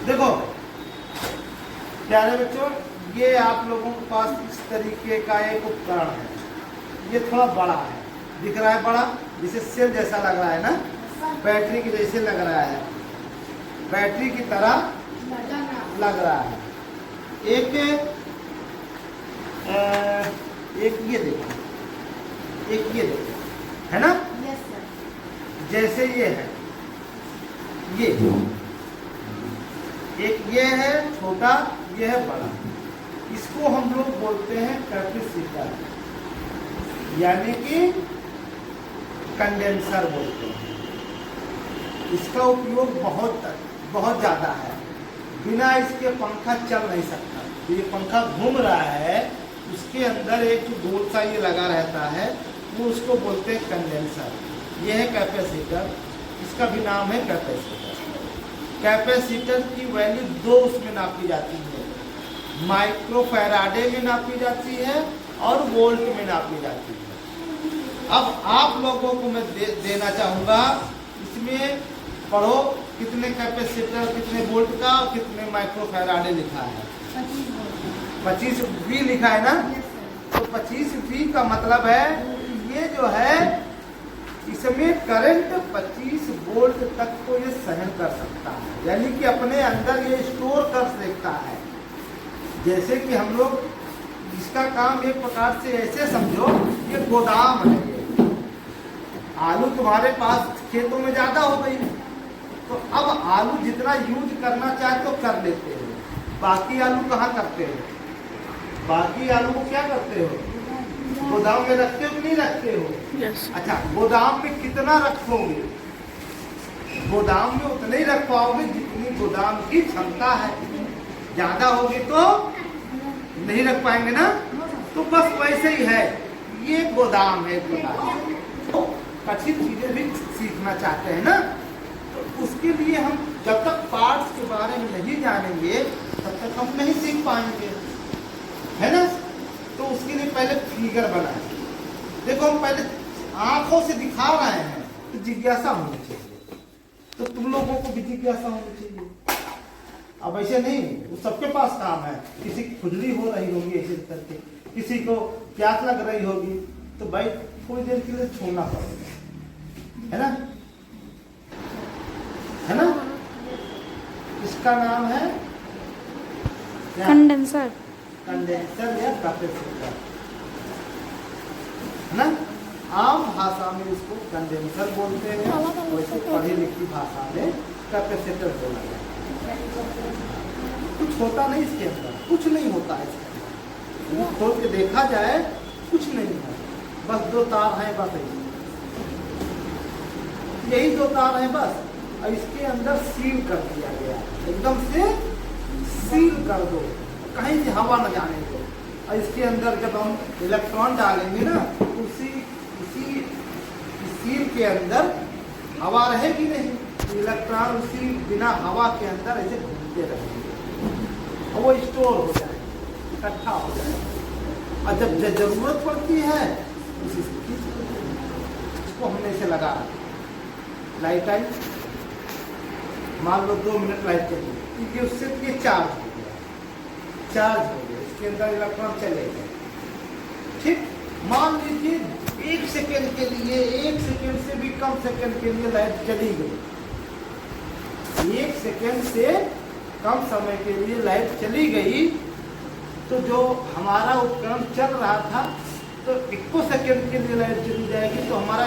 देखो प्यारे बच्चों, ये आप लोगों के पास इस तरीके का एक उपकरण है। ये थोड़ा बड़ा है, दिख रहा है बड़ा, जिसे सेल जैसा लग रहा है ना, बैटरी के जैसे लग रहा है, बैटरी की तरह लग रहा है। एक ये देखो, एक ये देखो, है ना? Yes sir. जैसे ये है, ये एक ये है छोटा, ये है बड़ा। इसको हम लोग बोलते हैं कैपेसिटर, यानी कि कंडेंसर बोलते हैं। इसका उपयोग बहुत ज़्यादा है। बिना इसके पंखा चल नहीं सकता। ये पंखा घूम रहा है, उसके अंदर एक गोल सा ये लगा रहता है, वो उसको बोलते हैं कंडेंसर। ये है कैपेसिटर, इसका भी नाम है कैपेसिटर। कैपेसिटर की वैल्यू दो उसमें नापी जाती है, माइक्रोफैराडे में नापी जाती है और वोल्ट में नापी जाती है। अब आप लोगों को मैं देना चाहूँगा, इसमें पढ़ो कितने कैपेसिटर, कितने वोल्ट का और कितने माइक्रोफैराडे लिखा है। 25 V लिखा है ना? तो 25 V का मतलब है ये जो है, इसमें करंट 25 वोल्ट तक को ये सहन कर सकता है, यानी कि अपने अंदर ये स्टोर कर सकता है। जैसे कि हम लोग इसका काम एक प्रकार से ऐसे समझो, ये गोदाम है। ये आलू तुम्हारे पास खेतों में ज़्यादा हो गई, तो अब आलू जितना यूज करना चाहे तो कर लेते हो, बाकी आलू कहाँ करते हो? बाकी आलू को क्या करते हो? गोदाम में रखते हो कि नहीं रखते हो? yes. अच्छा, गोदाम में कितना रखोगे? गोदाम में उतना ही रख पाओगे जितनी गोदाम की क्षमता है। ज्यादा होगी तो नहीं रख पाएंगे ना। तो बस वैसे ही है, ये गोदाम है। गोदाम तो कठिन चीजें भी सीखना चाहते हैं ना, तो उसके लिए हम जब तक पार्ट्स के बारे में नहीं जानेंगे तब तक हम नहीं सीख पाएंगे, है ना? तो उसके लिए पहले फिगर बनाए। देखो हम पहले आंखों से दिखा रहे हैं तो जिज्ञासा होनी चाहिए, तो तुम लोगों को भी जिज्ञासा होनी चाहिए। अब ऐसे नहीं, वो सबके पास काम है। किसी की खुजली हो रही होगी ऐसे करके, किसी को प्यास लग रही होगी, तो भाई थोड़ी देर के लिए छोड़ना पड़ेगा, है ना? है ना? इसका नाम है कंडेंसर। कंडेंसर या कैपेसिटर, है ना? आम भाषा में इसको कंडेंसर बोलते हैं, वैसे पढ़ी लिखी भाषा में कैपेसिटर बोला जाता है। कुछ होता नहीं इसके अंदर, कुछ नहीं होता है इसके अंदर। खोल के देखा जाए कुछ नहीं है, बस दो तार हैं, बस यही दो तार हैं बस। और इसके अंदर सील कर दिया गया, एकदम से सील कर दो, कहीं से हवा न जाने दो। और इसके अंदर जब हम इलेक्ट्रॉन डालेंगे ना, उसी सील के अंदर हवा रहेगी नहीं, इलेक्ट्रॉन उसी बिना हवा के अंदर ऐसे घूमते रहेंगे और वो स्टोर हो जाए, इकट्ठा हो जाए। और जब जरूरत पड़ती है इसको हमने इसे लगा, लाइट आई, मान लो 2 मिनट लाइट चली, क्योंकि उससे ये चार्ज हो गया, इसके अंदर इलेक्ट्रॉन चले गए। ठीक, मान लीजिए 1 सेकेंड के लिए, 1 सेकेंड से भी कम सेकेंड के लिए लाइट चली गई, 1 सेकेंड से कम समय के लिए लाइट चली गई, तो जो हमारा उपकरण चल रहा था, तो 1 सेकेंड के लिए लाइट चली जाएगी, तो हमारा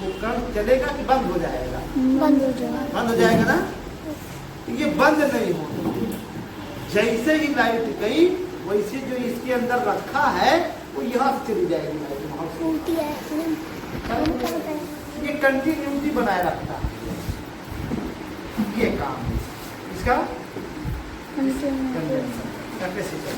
उपकरण चलेगा कि बंद हो जाएगा? बंद हो जाएगा। बंद हो जाएगा ना। ये बंद नहीं होगा, जैसे ही लाइट गई वैसे जो इसके अंदर रखा है वो यहाँ से चली जाएगी लाइट, वहाँ से। ये कंटिन्यूटी बनाए रखता है, ये काम है इसका। कैपेसिटर